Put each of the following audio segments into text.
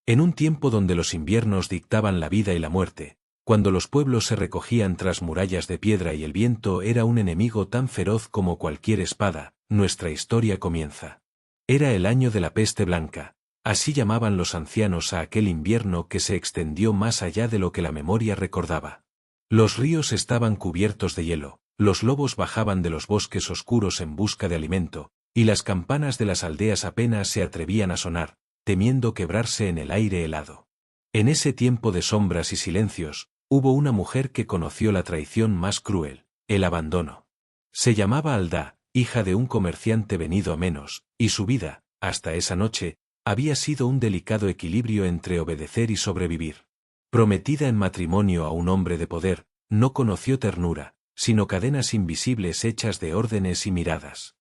En un tiempo donde los inviernos dictaban la vida y la muerte, cuando los pueblos se recogían tras murallas de piedra y el viento era un enemigo tan feroz como cualquier espada, nuestra historia comienza. Era el año de la peste blanca, así llamaban los ancianos a aquel invierno que se extendió más allá de lo que la memoria recordaba. Los ríos estaban cubiertos de hielo, los lobos bajaban de los bosques oscuros en busca de alimento, y las campanas de las aldeas apenas se atrevían a sonar, temiendo quebrarse en el aire helado. En ese tiempo de sombras y silencios, hubo una mujer que conoció la traición más cruel, el abandono. Se llamaba Aldá, hija de un comerciante venido a menos, y su vida, hasta esa noche, había sido un delicado equilibrio entre obedecer y sobrevivir. Prometida en matrimonio a un hombre de poder, no conoció ternura, sino cadenas invisibles hechas de órdenes y miradas.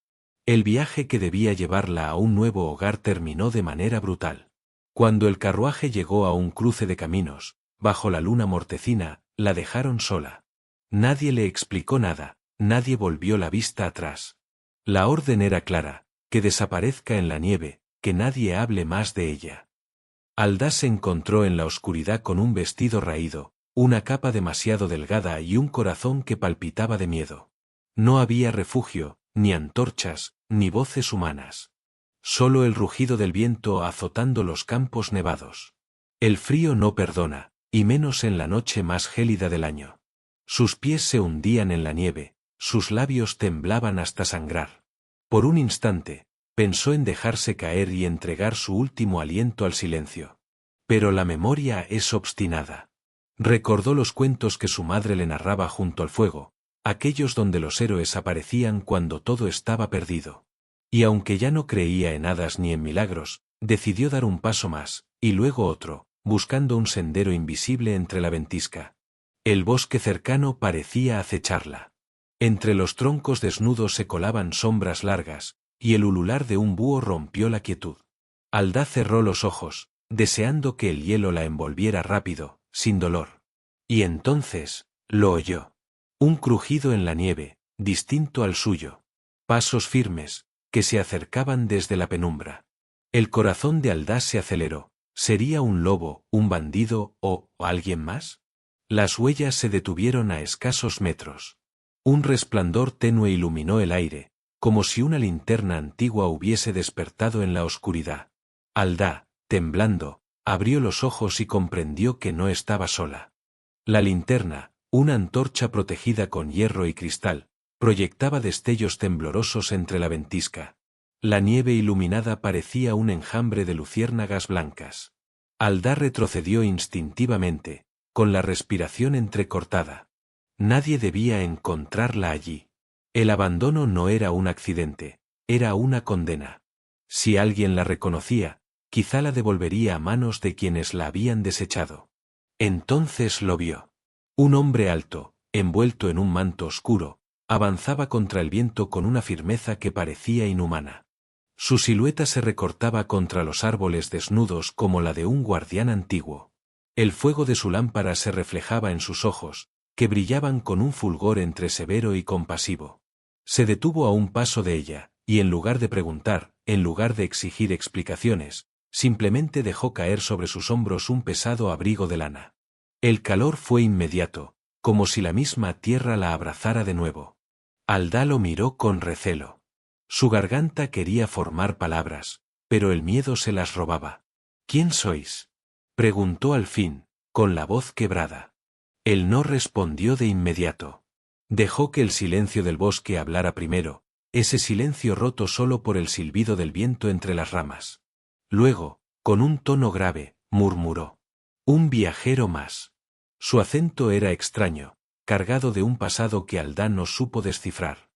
El viaje que debía llevarla a un nuevo hogar terminó de manera brutal. Cuando el carruaje llegó a un cruce de caminos, bajo la luna mortecina, la dejaron sola. Nadie le explicó nada, nadie volvió la vista atrás. La orden era clara, que desaparezca en la nieve, que nadie hable más de ella. Aldá se encontró en la oscuridad con un vestido raído, una capa demasiado delgada y un corazón que palpitaba de miedo. No había refugio, ni antorchas, ni voces humanas. Solo el rugido del viento azotando los campos nevados. El frío no perdona, y menos en la noche más gélida del año. Sus pies se hundían en la nieve, sus labios temblaban hasta sangrar. Por un instante, pensó en dejarse caer y entregar su último aliento al silencio. Pero la memoria es obstinada. Recordó los cuentos que su madre le narraba junto al fuego, aquellos donde los héroes aparecían cuando todo estaba perdido. Y aunque ya no creía en hadas ni en milagros, decidió dar un paso más, y luego otro, buscando un sendero invisible entre la ventisca. El bosque cercano parecía acecharla. Entre los troncos desnudos se colaban sombras largas, y el ulular de un búho rompió la quietud. Aldá cerró los ojos, deseando que el hielo la envolviera rápido, sin dolor. Y entonces, lo oyó. Un crujido en la nieve, distinto al suyo. Pasos firmes, que se acercaban desde la penumbra. El corazón de Aldá se aceleró. ¿Sería un lobo, un bandido o alguien más? Las huellas se detuvieron a escasos metros. Un resplandor tenue iluminó el aire, como si una linterna antigua hubiese despertado en la oscuridad. Aldá, temblando, abrió los ojos y comprendió que no estaba sola. La linterna, una antorcha protegida con hierro y cristal, proyectaba destellos temblorosos entre la ventisca. La nieve iluminada parecía un enjambre de luciérnagas blancas. Aldá retrocedió instintivamente, con la respiración entrecortada. Nadie debía encontrarla allí. El abandono no era un accidente, era una condena. Si alguien la reconocía, quizá la devolvería a manos de quienes la habían desechado. Entonces lo vio. Un hombre alto, envuelto en un manto oscuro, avanzaba contra el viento con una firmeza que parecía inhumana. Su silueta se recortaba contra los árboles desnudos como la de un guardián antiguo. El fuego de su lámpara se reflejaba en sus ojos, que brillaban con un fulgor entre severo y compasivo. Se detuvo a un paso de ella, y en lugar de preguntar, en lugar de exigir explicaciones, simplemente dejó caer sobre sus hombros un pesado abrigo de lana. El calor fue inmediato, como si la misma tierra la abrazara de nuevo. Aldá lo miró con recelo. Su garganta quería formar palabras, pero el miedo se las robaba. ¿Quién sois?, preguntó al fin, con la voz quebrada. Él no respondió de inmediato. Dejó que el silencio del bosque hablara primero, ese silencio roto solo por el silbido del viento entre las ramas. Luego, con un tono grave, murmuró: «Un viajero más». Su acento era extraño, cargado de un pasado que Aldá no supo descifrar.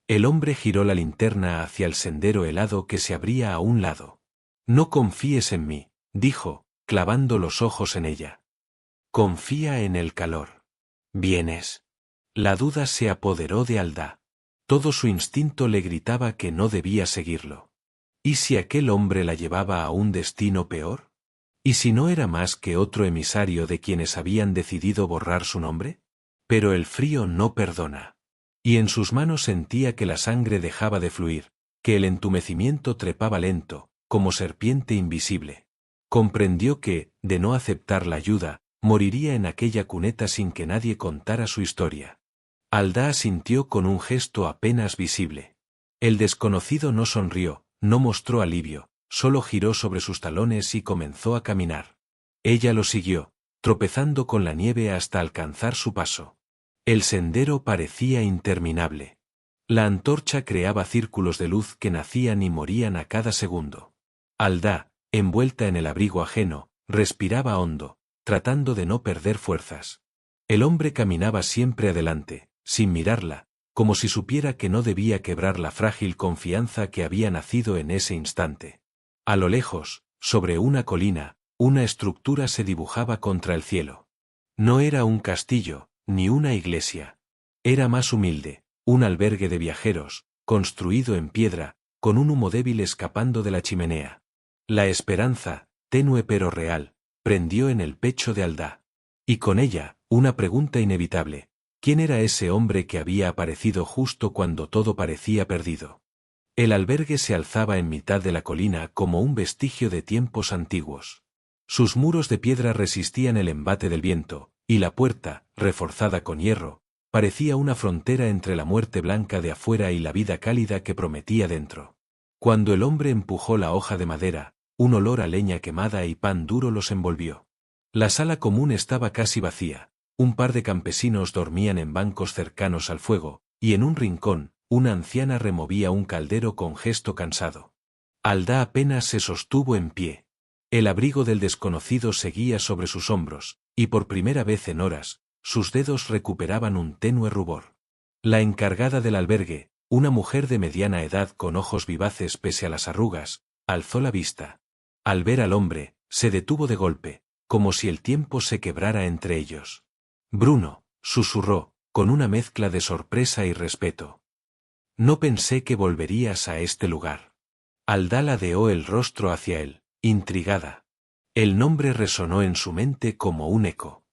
El hombre giró la linterna hacia el sendero helado que se abría a un lado. «No confíes en mí», dijo, clavando los ojos en ella. «Confía en el calor». «¿Vienes?». La duda se apoderó de Aldá. Todo su instinto le gritaba que no debía seguirlo. ¿Y si aquel hombre la llevaba a un destino peor? ¿Y si no era más que otro emisario de quienes habían decidido borrar su nombre? Pero el frío no perdona. Y en sus manos sentía que la sangre dejaba de fluir, que el entumecimiento trepaba lento, como serpiente invisible. Comprendió que, de no aceptar la ayuda, moriría en aquella cuneta sin que nadie contara su historia. Aldá asintió con un gesto apenas visible. El desconocido no sonrió, no mostró alivio, solo giró sobre sus talones y comenzó a caminar. Ella lo siguió, tropezando con la nieve hasta alcanzar su paso. El sendero parecía interminable. La antorcha creaba círculos de luz que nacían y morían a cada segundo. Aldá, envuelta en el abrigo ajeno, respiraba hondo, tratando de no perder fuerzas. El hombre caminaba siempre adelante, sin mirarla, como si supiera que no debía quebrar la frágil confianza que había nacido en ese instante. A lo lejos, sobre una colina, una estructura se dibujaba contra el cielo. No era un castillo, ni una iglesia. Era más humilde, un albergue de viajeros, construido en piedra, con un humo débil escapando de la chimenea. La esperanza, tenue pero real, prendió en el pecho de Aldá. Y con ella, una pregunta inevitable. ¿Quién era ese hombre que había aparecido justo cuando todo parecía perdido? El albergue se alzaba en mitad de la colina como un vestigio de tiempos antiguos. Sus muros de piedra resistían el embate del viento, y la puerta, reforzada con hierro, parecía una frontera entre la muerte blanca de afuera y la vida cálida que prometía dentro. Cuando el hombre empujó la hoja de madera, un olor a leña quemada y pan duro los envolvió. La sala común estaba casi vacía, un par de campesinos dormían en bancos cercanos al fuego, y en un rincón, una anciana removía un caldero con gesto cansado. Aldá apenas se sostuvo en pie. El abrigo del desconocido seguía sobre sus hombros, y por primera vez en horas, sus dedos recuperaban un tenue rubor. La encargada del albergue, una mujer de mediana edad con ojos vivaces pese a las arrugas, alzó la vista. Al ver al hombre, se detuvo de golpe, como si el tiempo se quebrara entre ellos. Bruno, susurró, con una mezcla de sorpresa y respeto. No pensé que volverías a este lugar. Aldá ladeó el rostro hacia él, intrigada. El nombre resonó en su mente como un eco.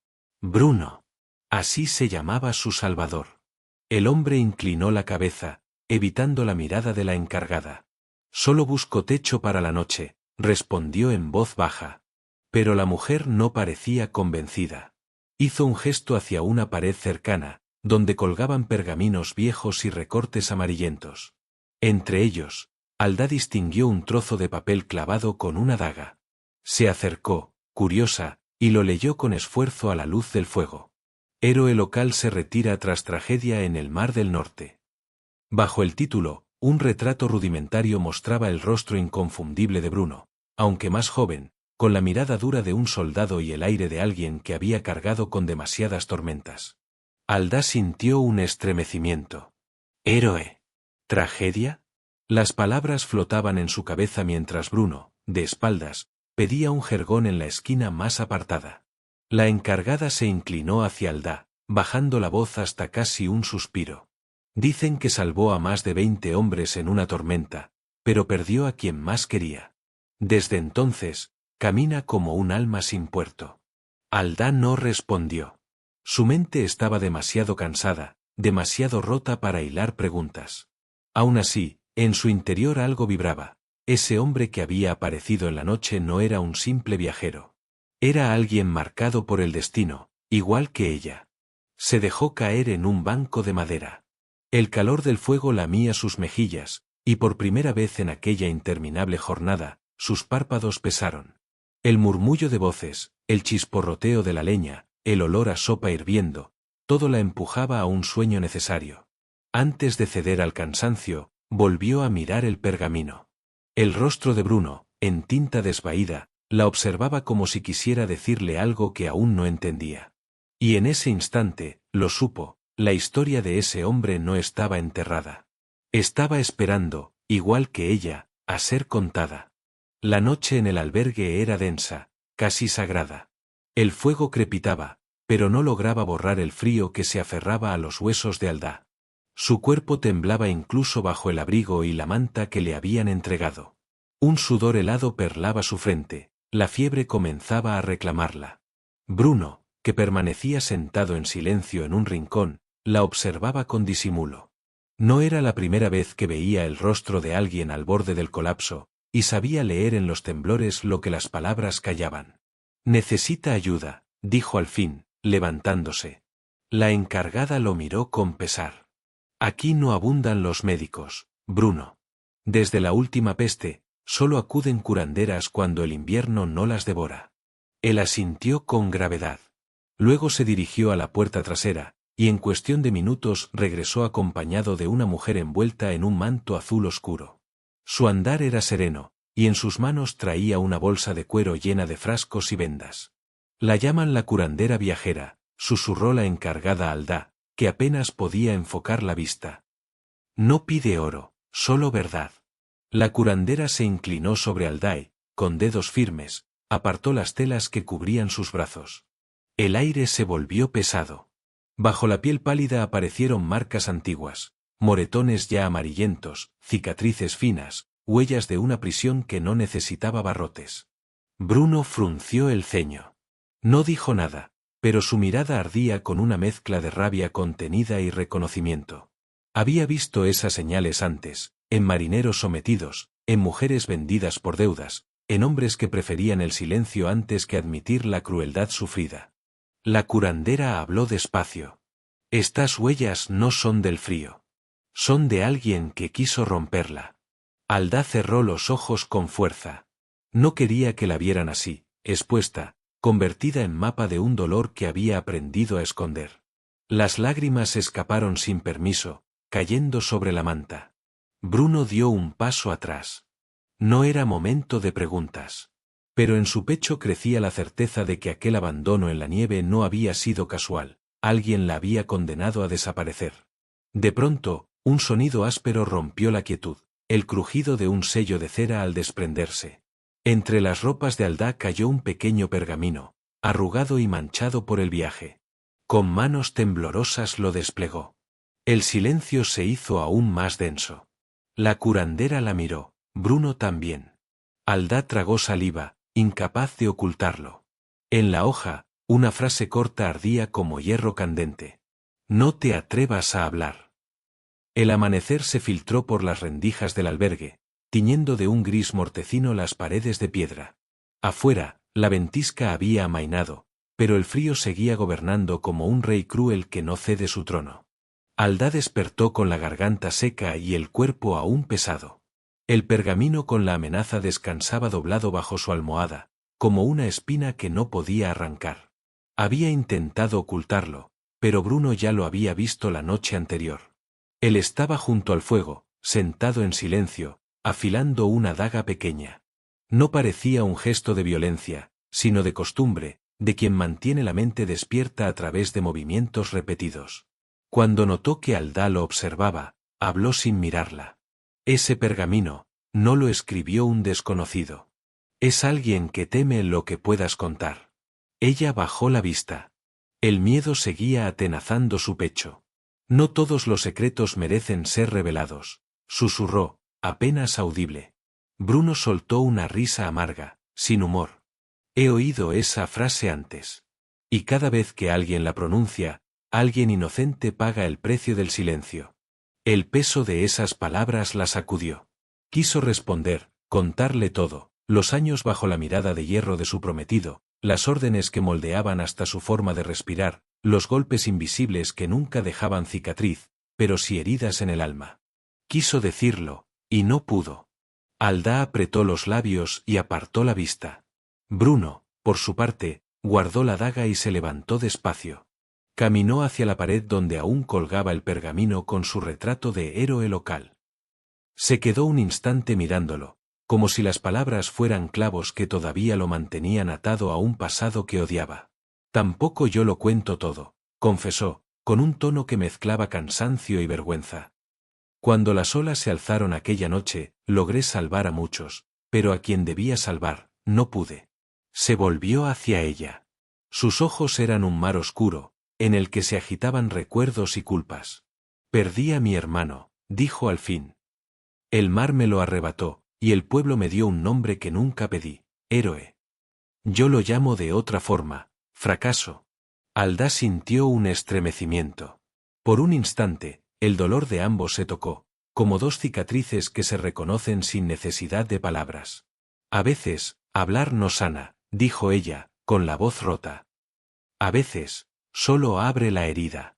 Bruno. Así se llamaba su salvador. El hombre inclinó la cabeza, evitando la mirada de la encargada. Solo busco techo para la noche, respondió en voz baja. Pero la mujer no parecía convencida. Hizo un gesto hacia una pared cercana, donde colgaban pergaminos viejos y recortes amarillentos. Entre ellos, Aldá distinguió un trozo de papel clavado con una daga. Se acercó, curiosa, y lo leyó con esfuerzo a la luz del fuego. Héroe local se retira tras tragedia en el Mar del Norte. Bajo el título, un retrato rudimentario mostraba el rostro inconfundible de Bruno, aunque más joven, con la mirada dura de un soldado y el aire de alguien que había cargado con demasiadas tormentas. Aldá sintió un estremecimiento. ¿Héroe? ¿Tragedia? Las palabras flotaban en su cabeza mientras Bruno, de espaldas, pedía un jergón en la esquina más apartada. La encargada se inclinó hacia Aldá, bajando la voz hasta casi un suspiro. Dicen que salvó a más de 20 hombres en una tormenta, pero perdió a quien más quería. Desde entonces, camina como un alma sin puerto. Aldá no respondió. Su mente estaba demasiado cansada, demasiado rota para hilar preguntas. Aún así, en su interior algo vibraba. Ese hombre que había aparecido en la noche no era un simple viajero. Era alguien marcado por el destino, igual que ella. Se dejó caer en un banco de madera. El calor del fuego lamía sus mejillas, y por primera vez en aquella interminable jornada, sus párpados pesaron. El murmullo de voces, el chisporroteo de la leña, el olor a sopa hirviendo, todo la empujaba a un sueño necesario. Antes de ceder al cansancio, volvió a mirar el pergamino. El rostro de Bruno, en tinta desvaída, la observaba como si quisiera decirle algo que aún no entendía. Y en ese instante, lo supo, la historia de ese hombre no estaba enterrada. Estaba esperando, igual que ella, a ser contada. La noche en el albergue era densa, casi sagrada. El fuego crepitaba, pero no lograba borrar el frío que se aferraba a los huesos de Aldá. Su cuerpo temblaba incluso bajo el abrigo y la manta que le habían entregado. Un sudor helado perlaba su frente, la fiebre comenzaba a reclamarla. Bruno, que permanecía sentado en silencio en un rincón, la observaba con disimulo. No era la primera vez que veía el rostro de alguien al borde del colapso, y sabía leer en los temblores lo que las palabras callaban. Necesita ayuda, dijo al fin, levantándose. La encargada lo miró con pesar. Aquí no abundan los médicos, Bruno. Desde la última peste, solo acuden curanderas cuando el invierno no las devora. Él asintió con gravedad. Luego se dirigió a la puerta trasera, y en cuestión de minutos regresó acompañado de una mujer envuelta en un manto azul oscuro. Su andar era sereno, y en sus manos traía una bolsa de cuero llena de frascos y vendas. La llaman la curandera viajera, susurró la encargada Aldá, que apenas podía enfocar la vista. No pide oro, solo verdad. La curandera se inclinó sobre Aldá y, con dedos firmes, apartó las telas que cubrían sus brazos. El aire se volvió pesado. Bajo la piel pálida aparecieron marcas antiguas, moretones ya amarillentos, cicatrices finas, huellas de una prisión que no necesitaba barrotes. Bruno frunció el ceño. No dijo nada, pero su mirada ardía con una mezcla de rabia contenida y reconocimiento. Había visto esas señales antes, en marineros sometidos, en mujeres vendidas por deudas, en hombres que preferían el silencio antes que admitir la crueldad sufrida. La curandera habló despacio. Estas huellas no son del frío. Son de alguien que quiso romperla. Aldá cerró los ojos con fuerza. No quería que la vieran así, expuesta, convertida en mapa de un dolor que había aprendido a esconder. Las lágrimas escaparon sin permiso, cayendo sobre la manta. Bruno dio un paso atrás. No era momento de preguntas. Pero en su pecho crecía la certeza de que aquel abandono en la nieve no había sido casual, alguien la había condenado a desaparecer. De pronto, un sonido áspero rompió la quietud, el crujido de un sello de cera al desprenderse. Entre las ropas de Aldá cayó un pequeño pergamino, arrugado y manchado por el viaje. Con manos temblorosas lo desplegó. El silencio se hizo aún más denso. La curandera la miró, Bruno también. Aldá tragó saliva, incapaz de ocultarlo. En la hoja, una frase corta ardía como hierro candente. No te atrevas a hablar. El amanecer se filtró por las rendijas del albergue, tiñendo de un gris mortecino las paredes de piedra. Afuera, la ventisca había amainado, pero el frío seguía gobernando como un rey cruel que no cede su trono. Aldá despertó con la garganta seca y el cuerpo aún pesado. El pergamino con la amenaza descansaba doblado bajo su almohada, como una espina que no podía arrancar. Había intentado ocultarlo, pero Bruno ya lo había visto la noche anterior. Él estaba junto al fuego, sentado en silencio, afilando una daga pequeña. No parecía un gesto de violencia, sino de costumbre, de quien mantiene la mente despierta a través de movimientos repetidos. Cuando notó que Aldá lo observaba, habló sin mirarla. Ese pergamino, no lo escribió un desconocido. Es alguien que teme lo que puedas contar. Ella bajó la vista. El miedo seguía atenazando su pecho. No todos los secretos merecen ser revelados, susurró, apenas audible. Bruno soltó una risa amarga, sin humor. He oído esa frase antes. Y cada vez que alguien la pronuncia, alguien inocente paga el precio del silencio. El peso de esas palabras la sacudió. Quiso responder, contarle todo, los años bajo la mirada de hierro de su prometido, las órdenes que moldeaban hasta su forma de respirar, los golpes invisibles que nunca dejaban cicatriz, pero sí heridas en el alma. Quiso decirlo, y no pudo. Aldá apretó los labios y apartó la vista. Bruno, por su parte, guardó la daga y se levantó despacio. Caminó hacia la pared donde aún colgaba el pergamino con su retrato de héroe local. Se quedó un instante mirándolo, como si las palabras fueran clavos que todavía lo mantenían atado a un pasado que odiaba. Tampoco yo lo cuento todo, confesó, con un tono que mezclaba cansancio y vergüenza. Cuando las olas se alzaron aquella noche, logré salvar a muchos, pero a quien debía salvar, no pude. Se volvió hacia ella. Sus ojos eran un mar oscuro, en el que se agitaban recuerdos y culpas. Perdí a mi hermano, dijo al fin. El mar me lo arrebató, y el pueblo me dio un nombre que nunca pedí, héroe. Yo lo llamo de otra forma, fracaso. Aldá sintió un estremecimiento. Por un instante, el dolor de ambos se tocó, como dos cicatrices que se reconocen sin necesidad de palabras. A veces, hablar no sana, dijo ella, con la voz rota. A veces, solo abre la herida.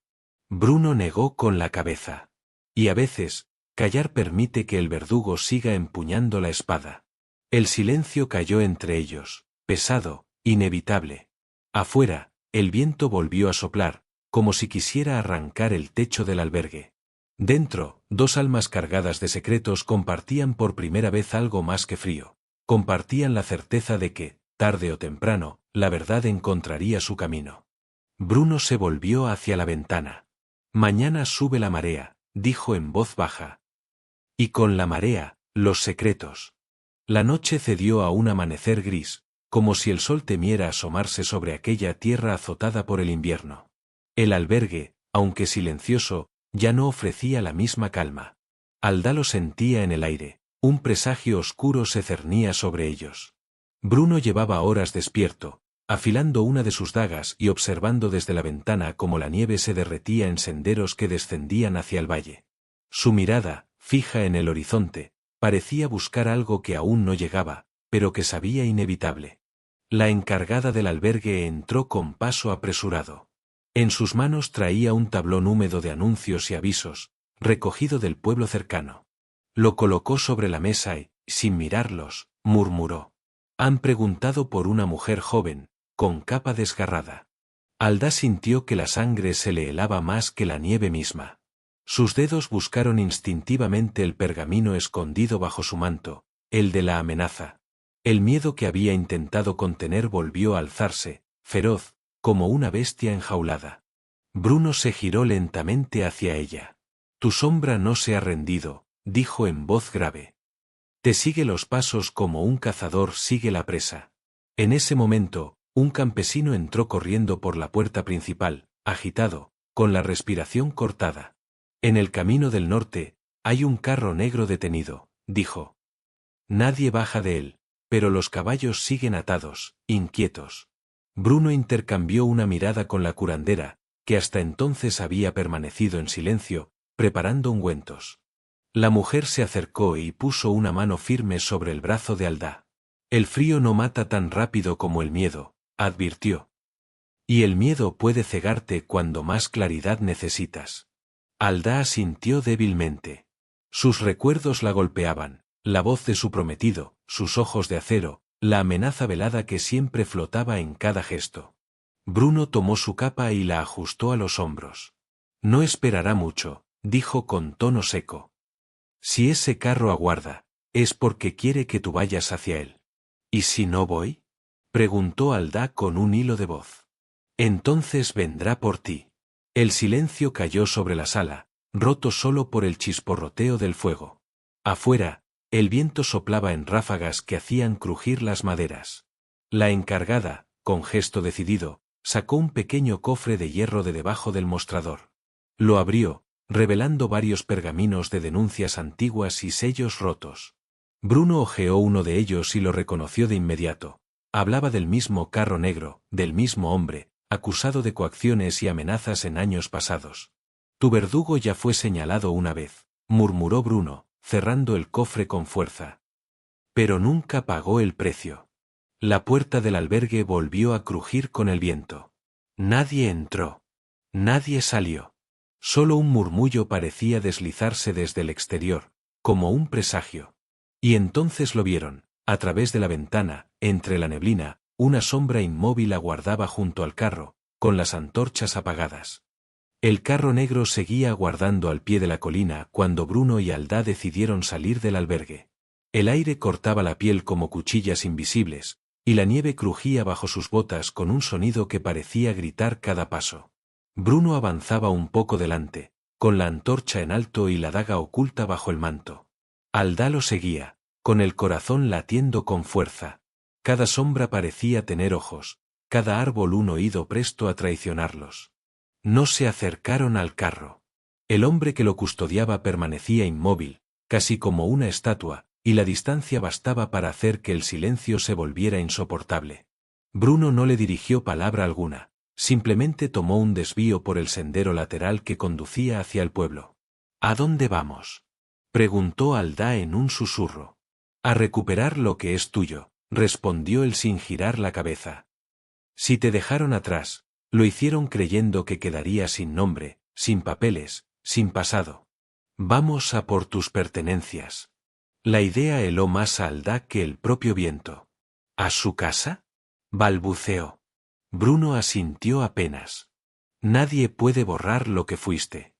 Bruno negó con la cabeza. Y a veces, callar permite que el verdugo siga empuñando la espada. El silencio cayó entre ellos, pesado, inevitable. Afuera, el viento volvió a soplar, como si quisiera arrancar el techo del albergue. Dentro, dos almas cargadas de secretos compartían por primera vez algo más que frío. Compartían la certeza de que, tarde o temprano, la verdad encontraría su camino. Bruno se volvió hacia la ventana. Mañana sube la marea, dijo en voz baja. Y con la marea, los secretos. La noche cedió a un amanecer gris, como si el sol temiera asomarse sobre aquella tierra azotada por el invierno. El albergue, aunque silencioso, ya no ofrecía la misma calma. Aldá lo sentía en el aire, un presagio oscuro se cernía sobre ellos. Bruno llevaba horas despierto, afilando una de sus dagas y observando desde la ventana cómo la nieve se derretía en senderos que descendían hacia el valle. Su mirada, fija en el horizonte, parecía buscar algo que aún no llegaba, pero que sabía inevitable. La encargada del albergue entró con paso apresurado. En sus manos traía un tablón húmedo de anuncios y avisos, recogido del pueblo cercano. Lo colocó sobre la mesa y, sin mirarlos, murmuró. Han preguntado por una mujer joven, con capa desgarrada. Aldá sintió que la sangre se le helaba más que la nieve misma. Sus dedos buscaron instintivamente el pergamino escondido bajo su manto, el de la amenaza. El miedo que había intentado contener volvió a alzarse, feroz, como una bestia enjaulada. Bruno se giró lentamente hacia ella. Tu sombra no se ha rendido, dijo en voz grave. Te sigue los pasos como un cazador sigue la presa. En ese momento, un campesino entró corriendo por la puerta principal, agitado, con la respiración cortada. En el camino del norte, hay un carro negro detenido, dijo. Nadie baja de él, pero los caballos siguen atados, inquietos. Bruno intercambió una mirada con la curandera, que hasta entonces había permanecido en silencio, preparando ungüentos. La mujer se acercó y puso una mano firme sobre el brazo de Aldá. El frío no mata tan rápido como el miedo, advirtió. Y el miedo puede cegarte cuando más claridad necesitas. Aldá asintió débilmente. Sus recuerdos la golpeaban, la voz de su prometido, sus ojos de acero, la amenaza velada que siempre flotaba en cada gesto. Bruno tomó su capa y la ajustó a los hombros. No esperará mucho, dijo con tono seco. Si ese carro aguarda, es porque quiere que tú vayas hacia él. ¿Y si no voy? Preguntó Aldá con un hilo de voz. Entonces vendrá por ti. El silencio cayó sobre la sala, roto solo por el chisporroteo del fuego. Afuera, el viento soplaba en ráfagas que hacían crujir las maderas. La encargada, con gesto decidido, sacó un pequeño cofre de hierro de debajo del mostrador. Lo abrió, revelando varios pergaminos de denuncias antiguas y sellos rotos. Bruno hojeó uno de ellos y lo reconoció de inmediato. Hablaba del mismo carro negro, del mismo hombre, acusado de coacciones y amenazas en años pasados. Tu verdugo ya fue señalado una vez, murmuró Bruno, cerrando el cofre con fuerza. Pero nunca pagó el precio. La puerta del albergue volvió a crujir con el viento. Nadie entró. Nadie salió. Solo un murmullo parecía deslizarse desde el exterior, como un presagio. Y entonces lo vieron, a través de la ventana, entre la neblina, una sombra inmóvil aguardaba junto al carro, con las antorchas apagadas. El carro negro seguía aguardando al pie de la colina cuando Bruno y Aldá decidieron salir del albergue. El aire cortaba la piel como cuchillas invisibles, y la nieve crujía bajo sus botas con un sonido que parecía gritar cada paso. Bruno avanzaba un poco delante, con la antorcha en alto y la daga oculta bajo el manto. Aldá lo seguía, con el corazón latiendo con fuerza. Cada sombra parecía tener ojos, cada árbol un oído presto a traicionarlos. No se acercaron al carro. El hombre que lo custodiaba permanecía inmóvil, casi como una estatua, y la distancia bastaba para hacer que el silencio se volviera insoportable. Bruno no le dirigió palabra alguna, simplemente tomó un desvío por el sendero lateral que conducía hacia el pueblo. ¿A dónde vamos?, preguntó Aldá en un susurro. A recuperar lo que es tuyo, respondió él sin girar la cabeza. Si te dejaron atrás, lo hicieron creyendo que quedaría sin nombre, sin papeles, sin pasado. Vamos a por tus pertenencias. La idea heló más a Aldá que el propio viento. ¿A su casa? Balbuceó. Bruno asintió apenas. Nadie puede borrar lo que fuiste.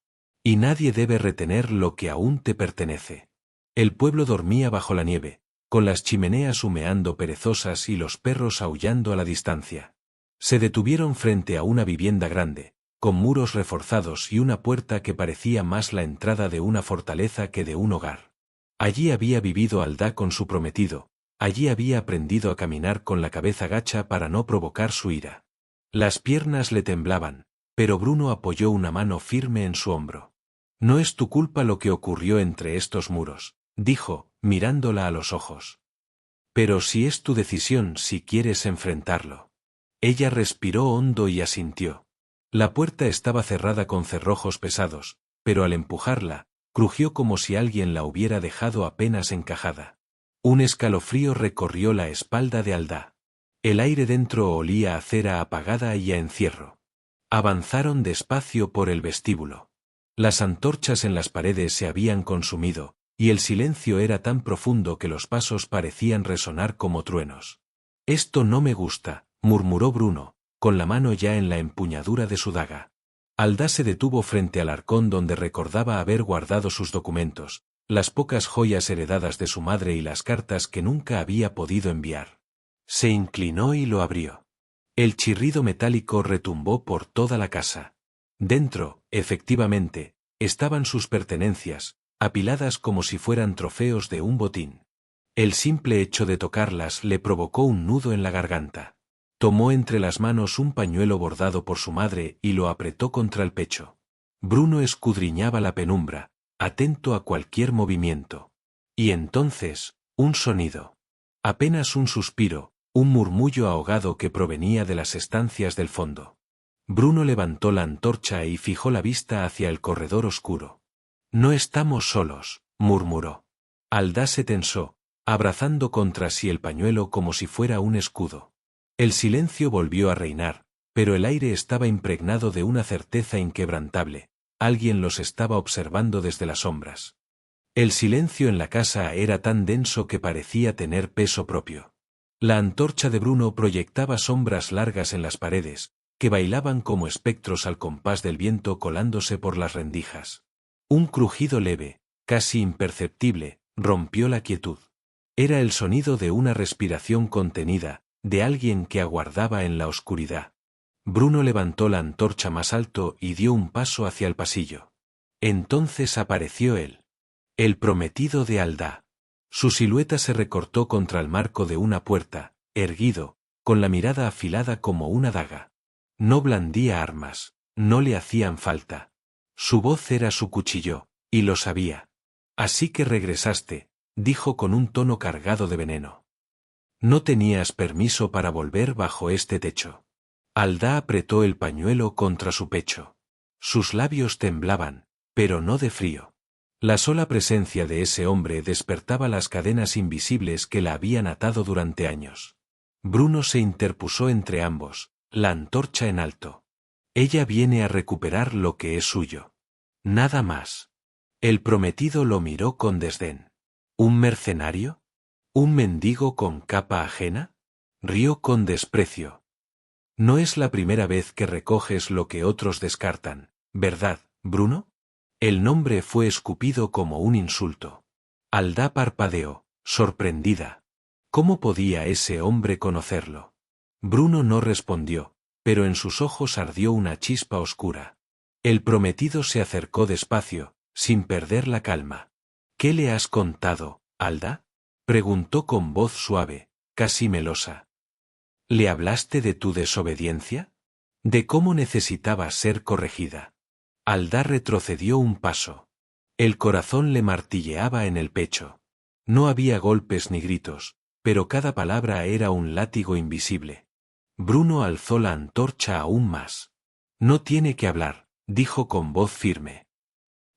Y nadie debe retener lo que aún te pertenece. El pueblo dormía bajo la nieve, con las chimeneas humeando perezosas y los perros aullando a la distancia. Se detuvieron frente a una vivienda grande, con muros reforzados y una puerta que parecía más la entrada de una fortaleza que de un hogar. Allí había vivido Aldá con su prometido, allí había aprendido a caminar con la cabeza gacha para no provocar su ira. Las piernas le temblaban, pero Bruno apoyó una mano firme en su hombro. No es tu culpa lo que ocurrió entre estos muros, dijo, mirándola a los ojos. Pero si es tu decisión si quieres enfrentarlo. Ella respiró hondo y asintió. La puerta estaba cerrada con cerrojos pesados, pero al empujarla, crujió como si alguien la hubiera dejado apenas encajada. Un escalofrío recorrió la espalda de Aldá. El aire dentro olía a cera apagada y a encierro. Avanzaron despacio por el vestíbulo. Las antorchas en las paredes se habían consumido, y el silencio era tan profundo que los pasos parecían resonar como truenos. Esto no me gusta, murmuró Bruno, con la mano ya en la empuñadura de su daga. Aldá se detuvo frente al arcón donde recordaba haber guardado sus documentos, las pocas joyas heredadas de su madre y las cartas que nunca había podido enviar. Se inclinó y lo abrió. El chirrido metálico retumbó por toda la casa. Dentro, efectivamente, estaban sus pertenencias, apiladas como si fueran trofeos de un botín. El simple hecho de tocarlas le provocó un nudo en la garganta. Tomó entre las manos un pañuelo bordado por su madre y lo apretó contra el pecho. Bruno escudriñaba la penumbra, atento a cualquier movimiento. Y entonces, un sonido. Apenas un suspiro, un murmullo ahogado que provenía de las estancias del fondo. Bruno levantó la antorcha y fijó la vista hacia el corredor oscuro. No estamos solos, murmuró. Aldá se tensó, abrazando contra sí el pañuelo como si fuera un escudo. El silencio volvió a reinar, pero el aire estaba impregnado de una certeza inquebrantable. Alguien los estaba observando desde las sombras. El silencio en la casa era tan denso que parecía tener peso propio. La antorcha de Bruno proyectaba sombras largas en las paredes, que bailaban como espectros al compás del viento colándose por las rendijas. Un crujido leve, casi imperceptible, rompió la quietud. Era el sonido de una respiración contenida, de alguien que aguardaba en la oscuridad. Bruno levantó la antorcha más alto y dio un paso hacia el pasillo. Entonces apareció él. El prometido de Aldá. Su silueta se recortó contra el marco de una puerta, erguido, con la mirada afilada como una daga. No blandía armas, no le hacían falta. Su voz era su cuchillo, y lo sabía. Así que regresaste, dijo con un tono cargado de veneno. No tenías permiso para volver bajo este techo. Aldá apretó el pañuelo contra su pecho. Sus labios temblaban, pero no de frío. La sola presencia de ese hombre despertaba las cadenas invisibles que la habían atado durante años. Bruno se interpuso entre ambos, la antorcha en alto. Ella viene a recuperar lo que es suyo. Nada más. El prometido lo miró con desdén. ¿Un mercenario? ¿Un mendigo con capa ajena? Rió con desprecio. No es la primera vez que recoges lo que otros descartan, ¿verdad, Bruno? El nombre fue escupido como un insulto. Aldá parpadeó, sorprendida. ¿Cómo podía ese hombre conocerlo? Bruno no respondió, pero en sus ojos ardió una chispa oscura. El prometido se acercó despacio, sin perder la calma. ¿Qué le has contado, Aldá? Preguntó con voz suave, casi melosa. ¿Le hablaste de tu desobediencia? ¿De cómo necesitaba ser corregida? Aldá retrocedió un paso. El corazón le martilleaba en el pecho. No había golpes ni gritos, pero cada palabra era un látigo invisible. Bruno alzó la antorcha aún más. No tiene que hablar, dijo con voz firme.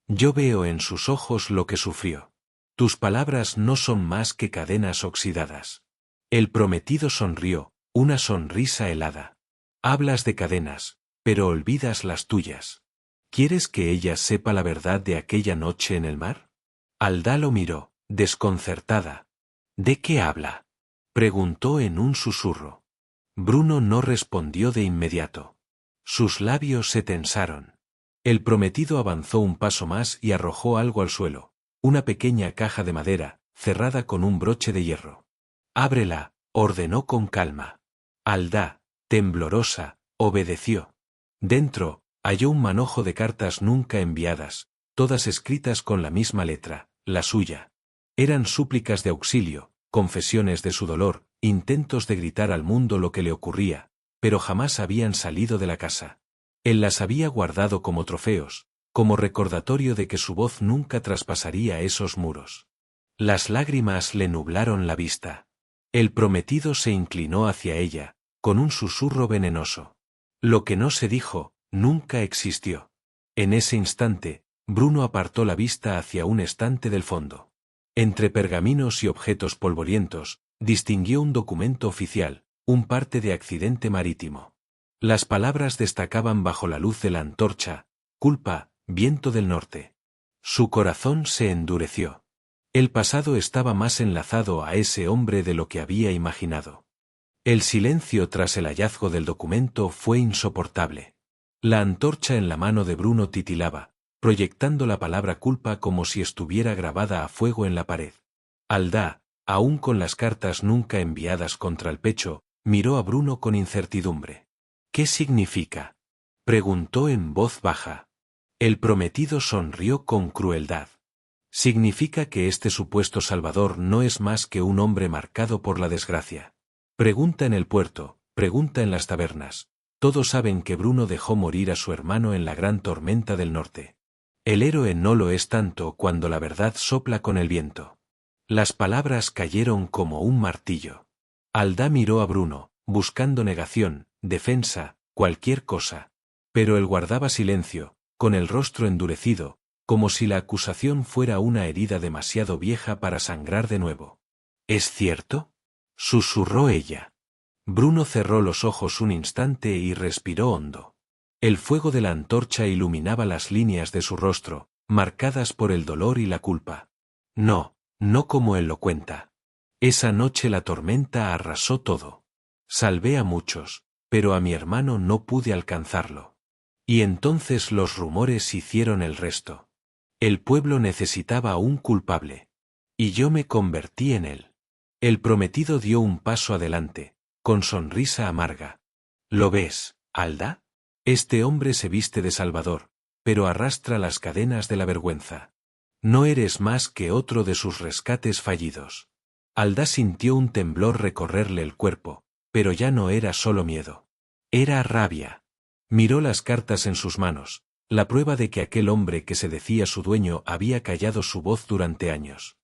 Yo veo en sus ojos lo que sufrió. Tus palabras no son más que cadenas oxidadas. El prometido sonrió, una sonrisa helada. Hablas de cadenas, pero olvidas las tuyas. ¿Quieres que ella sepa la verdad de aquella noche en el mar? Aldá lo miró, desconcertada. ¿De qué habla?, preguntó en un susurro. Bruno no respondió de inmediato. Sus labios se tensaron. El prometido avanzó un paso más y arrojó algo al suelo, una pequeña caja de madera, cerrada con un broche de hierro. Ábrela, ordenó con calma. Aldá, temblorosa, obedeció. Dentro, halló un manojo de cartas nunca enviadas, todas escritas con la misma letra, la suya. Eran súplicas de auxilio, confesiones de su dolor, intentos de gritar al mundo lo que le ocurría, pero jamás habían salido de la casa. Él las había guardado como trofeos, como recordatorio de que su voz nunca traspasaría esos muros. Las lágrimas le nublaron la vista. El prometido se inclinó hacia ella, con un susurro venenoso. Lo que no se dijo, nunca existió. En ese instante, Bruno apartó la vista hacia un estante del fondo. Entre pergaminos y objetos polvorientos, distinguió un documento oficial, un parte de accidente marítimo. Las palabras destacaban bajo la luz de la antorcha: culpa, viento del norte. Su corazón se endureció. El pasado estaba más enlazado a ese hombre de lo que había imaginado. El silencio tras el hallazgo del documento fue insoportable. La antorcha en la mano de Bruno titilaba, proyectando la palabra culpa como si estuviera grabada a fuego en la pared. Aldá, aún con las cartas nunca enviadas contra el pecho, miró a Bruno con incertidumbre. ¿Qué significa?, preguntó en voz baja. El prometido sonrió con crueldad. Significa que este supuesto salvador no es más que un hombre marcado por la desgracia. Pregunta en el puerto, pregunta en las tabernas. Todos saben que Bruno dejó morir a su hermano en la gran tormenta del norte. El héroe no lo es tanto cuando la verdad sopla con el viento. Las palabras cayeron como un martillo. Aldá miró a Bruno, buscando negación, defensa, cualquier cosa. Pero él guardaba silencio, con el rostro endurecido, como si la acusación fuera una herida demasiado vieja para sangrar de nuevo. ¿Es cierto?, susurró ella. Bruno cerró los ojos un instante y respiró hondo. El fuego de la antorcha iluminaba las líneas de su rostro, marcadas por el dolor y la culpa. No, no como él lo cuenta. Esa noche la tormenta arrasó todo. Salvé a muchos, pero a mi hermano no pude alcanzarlo. Y entonces los rumores hicieron el resto. El pueblo necesitaba a un culpable. Y yo me convertí en él. El prometido dio un paso adelante, con sonrisa amarga. ¿Lo ves, Aldá? Este hombre se viste de salvador, pero arrastra las cadenas de la vergüenza. No eres más que otro de sus rescates fallidos. Aldá sintió un temblor recorrerle el cuerpo, pero ya no era solo miedo. Era rabia. Miró las cartas en sus manos, la prueba de que aquel hombre que se decía su dueño había callado su voz durante años.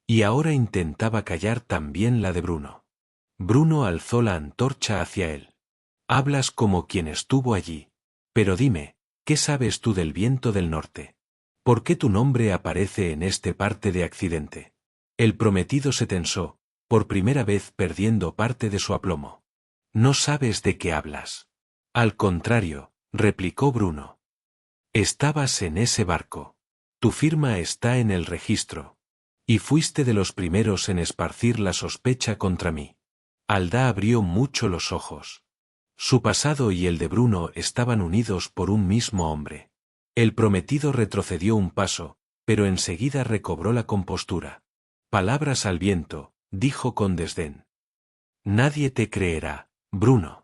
Y ahora intentaba callar también la de Bruno. Bruno alzó la antorcha hacia él. Hablas como quien estuvo allí. Pero dime, ¿qué sabes tú del viento del norte? ¿Por qué tu nombre aparece en este parte de accidente? El prometido se tensó, por primera vez perdiendo parte de su aplomo. No sabes de qué hablas. Al contrario, replicó Bruno. Estabas en ese barco. Tu firma está en el registro. Y fuiste de los primeros en esparcir la sospecha contra mí. Aldá abrió mucho los ojos. Su pasado y el de Bruno estaban unidos por un mismo hombre. El prometido retrocedió un paso, pero enseguida recobró la compostura. Palabras al viento, dijo con desdén. Nadie te creerá, Bruno.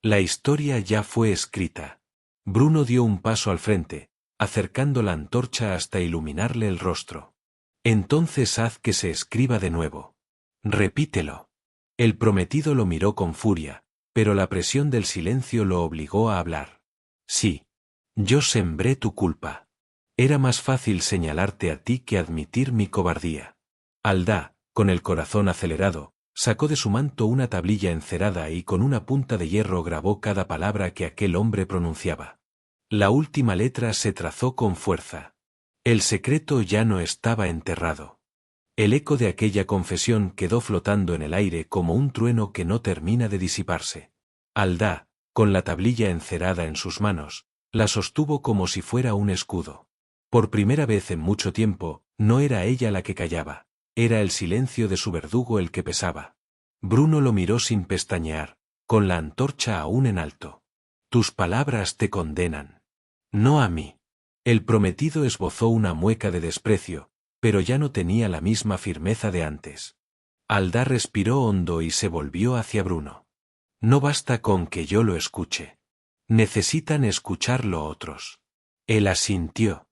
La historia ya fue escrita. Bruno dio un paso al frente, acercando la antorcha hasta iluminarle el rostro. Entonces haz que se escriba de nuevo. Repítelo. El prometido lo miró con furia, pero la presión del silencio lo obligó a hablar. Sí. Yo sembré tu culpa. Era más fácil señalarte a ti que admitir mi cobardía. Aldá, con el corazón acelerado, sacó de su manto una tablilla encerada y con una punta de hierro grabó cada palabra que aquel hombre pronunciaba. La última letra se trazó con fuerza. El secreto ya no estaba enterrado. El eco de aquella confesión quedó flotando en el aire como un trueno que no termina de disiparse. Aldá, con la tablilla encerada en sus manos, la sostuvo como si fuera un escudo. Por primera vez en mucho tiempo, no era ella la que callaba, era el silencio de su verdugo el que pesaba. Bruno lo miró sin pestañear, con la antorcha aún en alto. Tus palabras te condenan. No a mí. El prometido esbozó una mueca de desprecio, pero ya no tenía la misma firmeza de antes. Aldá respiró hondo y se volvió hacia Bruno. No basta con que yo lo escuche. Necesitan escucharlo otros. Él asintió.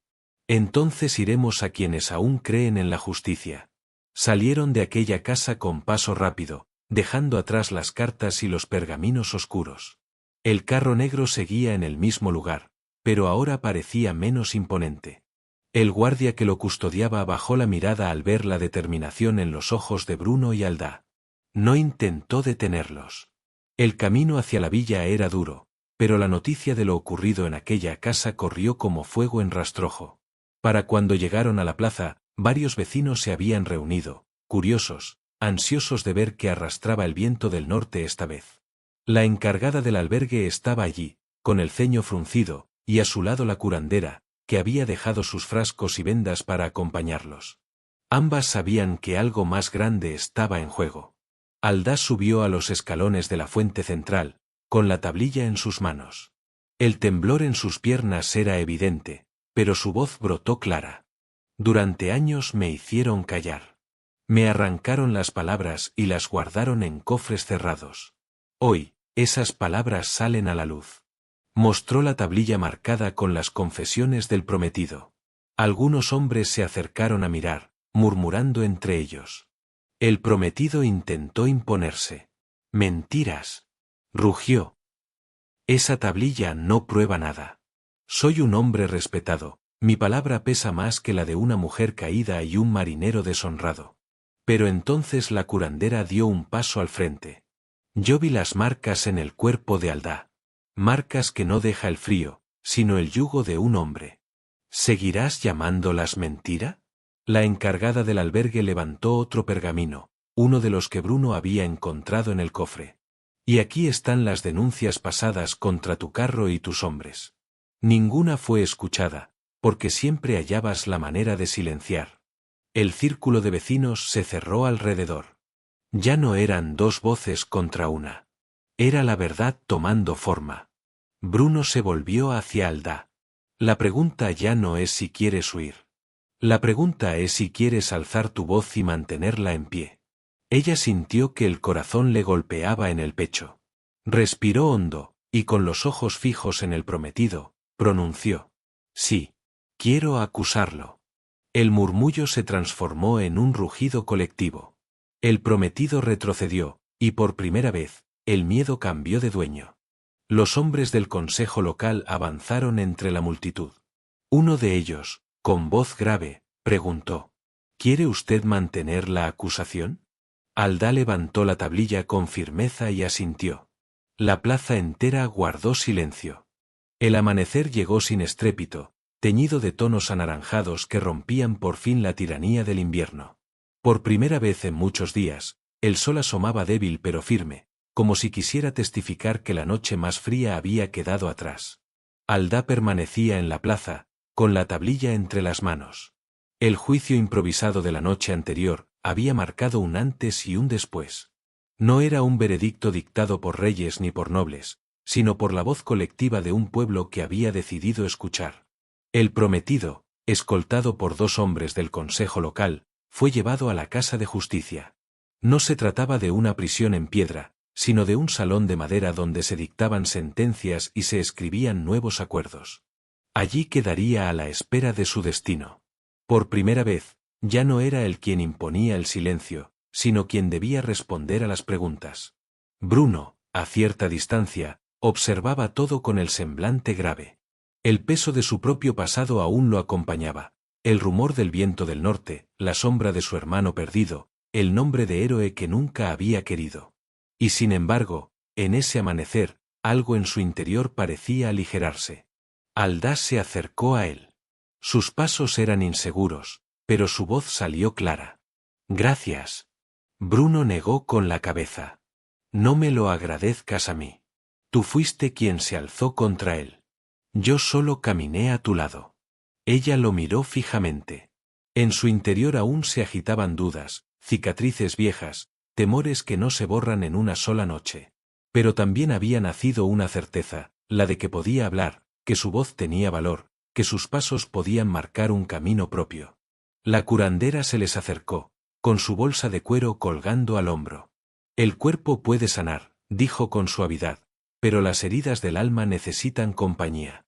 Entonces iremos a quienes aún creen en la justicia. Salieron de aquella casa con paso rápido, dejando atrás las cartas y los pergaminos oscuros. El carro negro seguía en el mismo lugar, pero ahora parecía menos imponente. El guardia que lo custodiaba bajó la mirada al ver la determinación en los ojos de Bruno y Aldá. No intentó detenerlos. El camino hacia la villa era duro, pero la noticia de lo ocurrido en aquella casa corrió como fuego en rastrojo. Para cuando llegaron a la plaza, varios vecinos se habían reunido, curiosos, ansiosos de ver qué arrastraba el viento del norte esta vez. La encargada del albergue estaba allí, con el ceño fruncido, y a su lado la curandera, que había dejado sus frascos y vendas para acompañarlos. Ambas sabían que algo más grande estaba en juego. Aldá subió a los escalones de la fuente central, con la tablilla en sus manos. El temblor en sus piernas era evidente, pero su voz brotó clara. Durante años me hicieron callar. Me arrancaron las palabras y las guardaron en cofres cerrados. Hoy, esas palabras salen a la luz. Mostró la tablilla marcada con las confesiones del prometido. Algunos hombres se acercaron a mirar, murmurando entre ellos. El prometido intentó imponerse. Mentiras. Rugió. Esa tablilla no prueba nada. Soy un hombre respetado, mi palabra pesa más que la de una mujer caída y un marinero deshonrado. Pero entonces la curandera dio un paso al frente. Yo vi las marcas en el cuerpo de Aldá. Marcas que no deja el frío, sino el yugo de un hombre. ¿Seguirás llamándolas mentira? La encargada del albergue levantó otro pergamino, uno de los que Bruno había encontrado en el cofre. Y aquí están las denuncias pasadas contra tu carro y tus hombres. Ninguna fue escuchada, porque siempre hallabas la manera de silenciar. El círculo de vecinos se cerró alrededor. Ya no eran dos voces contra una. Era la verdad tomando forma. Bruno se volvió hacia Aldá. La pregunta ya no es si quieres huir. La pregunta es si quieres alzar tu voz y mantenerla en pie. Ella sintió que el corazón le golpeaba en el pecho. Respiró hondo, y con los ojos fijos en el prometido, pronunció: sí, quiero acusarlo. El murmullo se transformó en un rugido colectivo. El prometido retrocedió, y por primera vez, el miedo cambió de dueño. Los hombres del consejo local avanzaron entre la multitud. Uno de ellos, con voz grave, preguntó: ¿quiere usted mantener la acusación? Aldá levantó la tablilla con firmeza y asintió. La plaza entera guardó silencio. El amanecer llegó sin estrépito, teñido de tonos anaranjados que rompían por fin la tiranía del invierno. Por primera vez en muchos días, el sol asomaba débil pero firme, como si quisiera testificar que la noche más fría había quedado atrás. Aldá permanecía en la plaza, con la tablilla entre las manos. El juicio improvisado de la noche anterior había marcado un antes y un después. No era un veredicto dictado por reyes ni por nobles, sino por la voz colectiva de un pueblo que había decidido escuchar. El prometido, escoltado por dos hombres del consejo local, fue llevado a la casa de justicia. No se trataba de una prisión en piedra, sino de un salón de madera donde se dictaban sentencias y se escribían nuevos acuerdos. Allí quedaría a la espera de su destino. Por primera vez, ya no era él quien imponía el silencio, sino quien debía responder a las preguntas. Bruno, a cierta distancia, observaba todo con el semblante grave. El peso de su propio pasado aún lo acompañaba, el rumor del viento del norte, la sombra de su hermano perdido, el nombre de héroe que nunca había querido. Y sin embargo, en ese amanecer, algo en su interior parecía aligerarse. Aldá se acercó a él. Sus pasos eran inseguros, pero su voz salió clara. Gracias. Bruno negó con la cabeza. No me lo agradezcas a mí. Tú fuiste quien se alzó contra él. Yo solo caminé a tu lado. Ella lo miró fijamente. En su interior aún se agitaban dudas, cicatrices viejas, temores que no se borran en una sola noche. Pero también había nacido una certeza, la de que podía hablar, que su voz tenía valor, que sus pasos podían marcar un camino propio. La curandera se les acercó, con su bolsa de cuero colgando al hombro. El cuerpo puede sanar, dijo con suavidad, pero las heridas del alma necesitan compañía.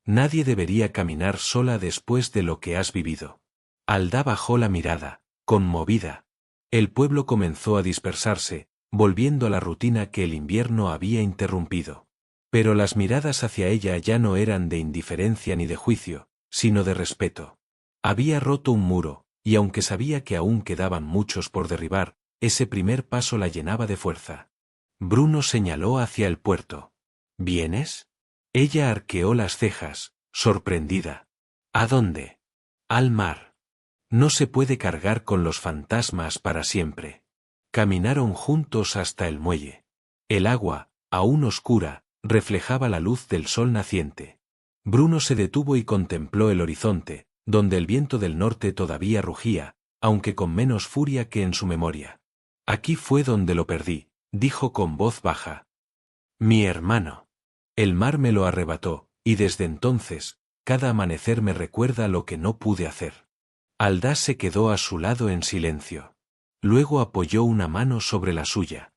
Nadie debería caminar sola después de lo que has vivido. Aldá bajó la mirada, conmovida. El pueblo comenzó a dispersarse, volviendo a la rutina que el invierno había interrumpido. Pero las miradas hacia ella ya no eran de indiferencia ni de juicio, sino de respeto. Había roto un muro, y aunque sabía que aún quedaban muchos por derribar, ese primer paso la llenaba de fuerza. Bruno señaló hacia el puerto. ¿Vienes? Ella arqueó las cejas, sorprendida. ¿A dónde? Al mar. No se puede cargar con los fantasmas para siempre. Caminaron juntos hasta el muelle. El agua, aún oscura, reflejaba la luz del sol naciente. Bruno se detuvo y contempló el horizonte, donde el viento del norte todavía rugía, aunque con menos furia que en su memoria. Aquí fue donde lo perdí, dijo con voz baja. Mi hermano. El mar me lo arrebató, y desde entonces, cada amanecer me recuerda lo que no pude hacer. Aldá se quedó a su lado en silencio. Luego apoyó una mano sobre la suya.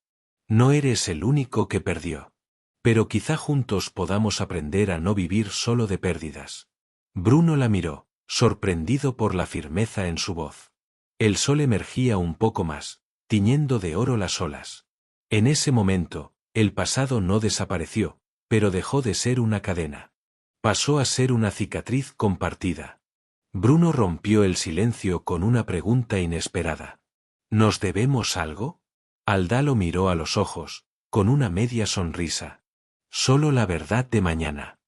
No eres el único que perdió. Pero quizá juntos podamos aprender a no vivir solo de pérdidas. Bruno la miró, sorprendido por la firmeza en su voz. El sol emergía un poco más, tiñendo de oro las olas. En ese momento, el pasado no desapareció, pero dejó de ser una cadena. Pasó a ser una cicatriz compartida. Bruno rompió el silencio con una pregunta inesperada. ¿Nos debemos algo? Aldá lo miró a los ojos, con una media sonrisa. Solo la verdad de mañana.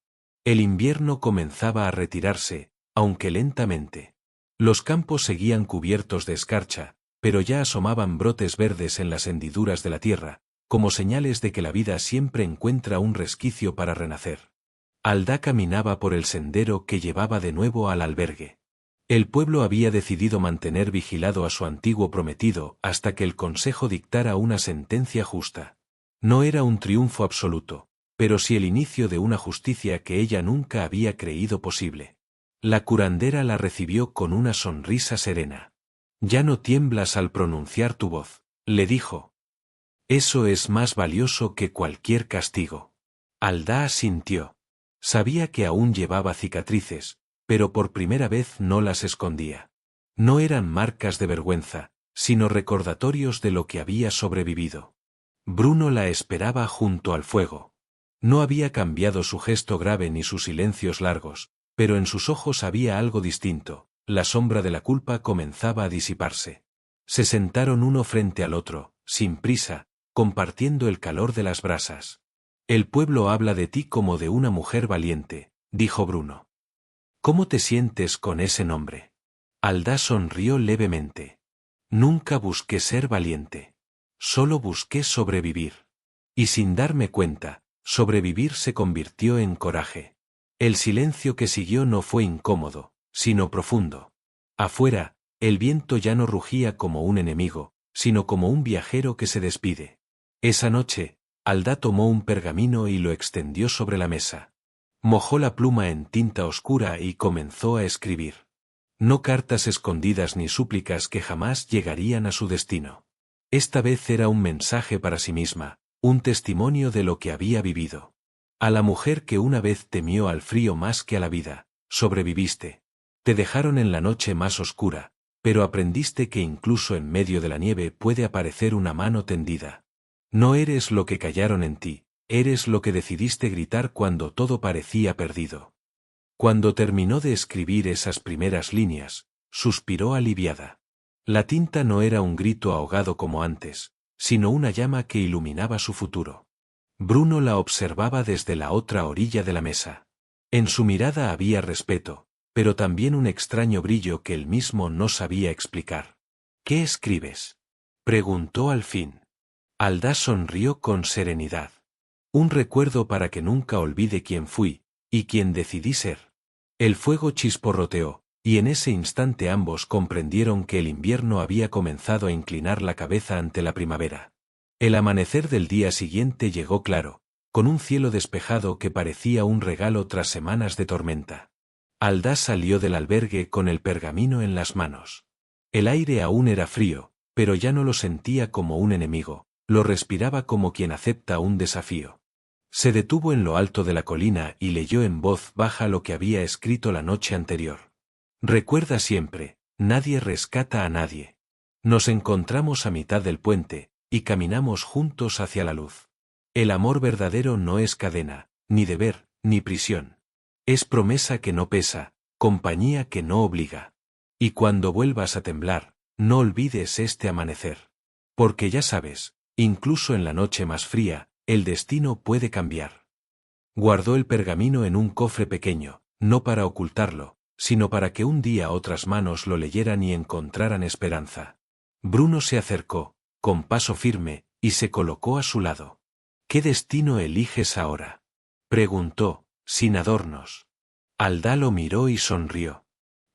El invierno comenzaba a retirarse, aunque lentamente. Los campos seguían cubiertos de escarcha, pero ya asomaban brotes verdes en las hendiduras de la tierra, como señales de que la vida siempre encuentra un resquicio para renacer. Aldá caminaba por el sendero que llevaba de nuevo al albergue. El pueblo había decidido mantener vigilado a su antiguo prometido hasta que el consejo dictara una sentencia justa. No era un triunfo absoluto, pero sí el inicio de una justicia que ella nunca había creído posible. La curandera la recibió con una sonrisa serena. Ya no tiemblas al pronunciar tu voz, le dijo. Eso es más valioso que cualquier castigo. Aldá asintió. Sabía que aún llevaba cicatrices, pero por primera vez no las escondía. No eran marcas de vergüenza, sino recordatorios de lo que había sobrevivido. Bruno la esperaba junto al fuego. No había cambiado su gesto grave ni sus silencios largos, pero en sus ojos había algo distinto, la sombra de la culpa comenzaba a disiparse. Se sentaron uno frente al otro, sin prisa, compartiendo el calor de las brasas. El pueblo habla de ti como de una mujer valiente, dijo Bruno. ¿Cómo te sientes con ese nombre? Aldá sonrió levemente. Nunca busqué ser valiente. Solo busqué sobrevivir. Y sin darme cuenta, sobrevivir se convirtió en coraje. El silencio que siguió no fue incómodo, sino profundo. Afuera, el viento ya no rugía como un enemigo, sino como un viajero que se despide. Esa noche, Aldá tomó un pergamino y lo extendió sobre la mesa. Mojó la pluma en tinta oscura y comenzó a escribir. No cartas escondidas ni súplicas que jamás llegarían a su destino. Esta vez era un mensaje para sí misma, un testimonio de lo que había vivido. A la mujer que una vez temió al frío más que a la vida, sobreviviste. Te dejaron en la noche más oscura, pero aprendiste que incluso en medio de la nieve puede aparecer una mano tendida. No eres lo que callaron en ti, eres lo que decidiste gritar cuando todo parecía perdido. Cuando terminó de escribir esas primeras líneas, suspiró aliviada. La tinta no era un grito ahogado como antes, sino una llama que iluminaba su futuro. Bruno la observaba desde la otra orilla de la mesa. En su mirada había respeto, pero también un extraño brillo que él mismo no sabía explicar. ¿Qué escribes? Preguntó al fin. Aldá sonrió con serenidad. Un recuerdo para que nunca olvide quién fui, y quién decidí ser. El fuego chisporroteó, y en ese instante ambos comprendieron que el invierno había comenzado a inclinar la cabeza ante la primavera. El amanecer del día siguiente llegó claro, con un cielo despejado que parecía un regalo tras semanas de tormenta. Aldá salió del albergue con el pergamino en las manos. El aire aún era frío, pero ya no lo sentía como un enemigo, lo respiraba como quien acepta un desafío. Se detuvo en lo alto de la colina y leyó en voz baja lo que había escrito la noche anterior. Recuerda siempre, nadie rescata a nadie. Nos encontramos a mitad del puente, y caminamos juntos hacia la luz. El amor verdadero no es cadena, ni deber, ni prisión. Es promesa que no pesa, compañía que no obliga. Y cuando vuelvas a temblar, no olvides este amanecer. Porque ya sabes, incluso en la noche más fría, el destino puede cambiar. Guardó el pergamino en un cofre pequeño, no para ocultarlo, sino para que un día otras manos lo leyeran y encontraran esperanza. Bruno se acercó, con paso firme, y se colocó a su lado. ¿Qué destino eliges ahora? Preguntó, sin adornos. Aldá lo miró y sonrió.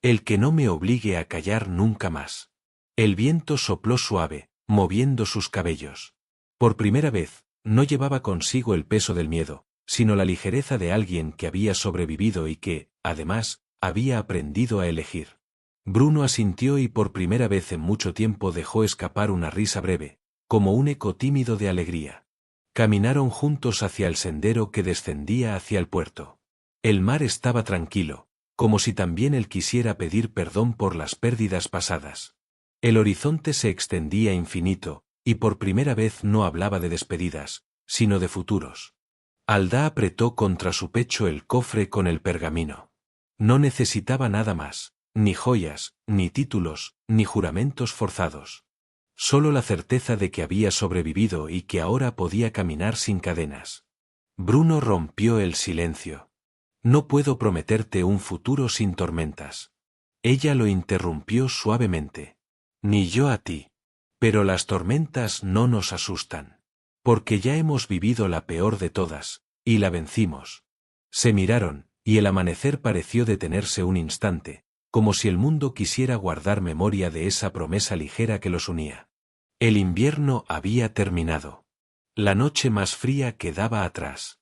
El que no me obligue a callar nunca más. El viento sopló suave, moviendo sus cabellos. Por primera vez, no llevaba consigo el peso del miedo, sino la ligereza de alguien que había sobrevivido y que, además, había aprendido a elegir. Bruno asintió y por primera vez en mucho tiempo dejó escapar una risa breve, como un eco tímido de alegría. Caminaron juntos hacia el sendero que descendía hacia el puerto. El mar estaba tranquilo, como si también él quisiera pedir perdón por las pérdidas pasadas. El horizonte se extendía infinito, y por primera vez no hablaba de despedidas, sino de futuros. Aldá apretó contra su pecho el cofre con el pergamino. No necesitaba nada más, ni joyas, ni títulos, ni juramentos forzados. Solo la certeza de que había sobrevivido y que ahora podía caminar sin cadenas. Bruno rompió el silencio. No puedo prometerte un futuro sin tormentas. Ella lo interrumpió suavemente. Ni yo a ti. Pero las tormentas no nos asustan. Porque ya hemos vivido la peor de todas, y la vencimos. Se miraron, y el amanecer pareció detenerse un instante, como si el mundo quisiera guardar memoria de esa promesa ligera que los unía. El invierno había terminado. La noche más fría quedaba atrás.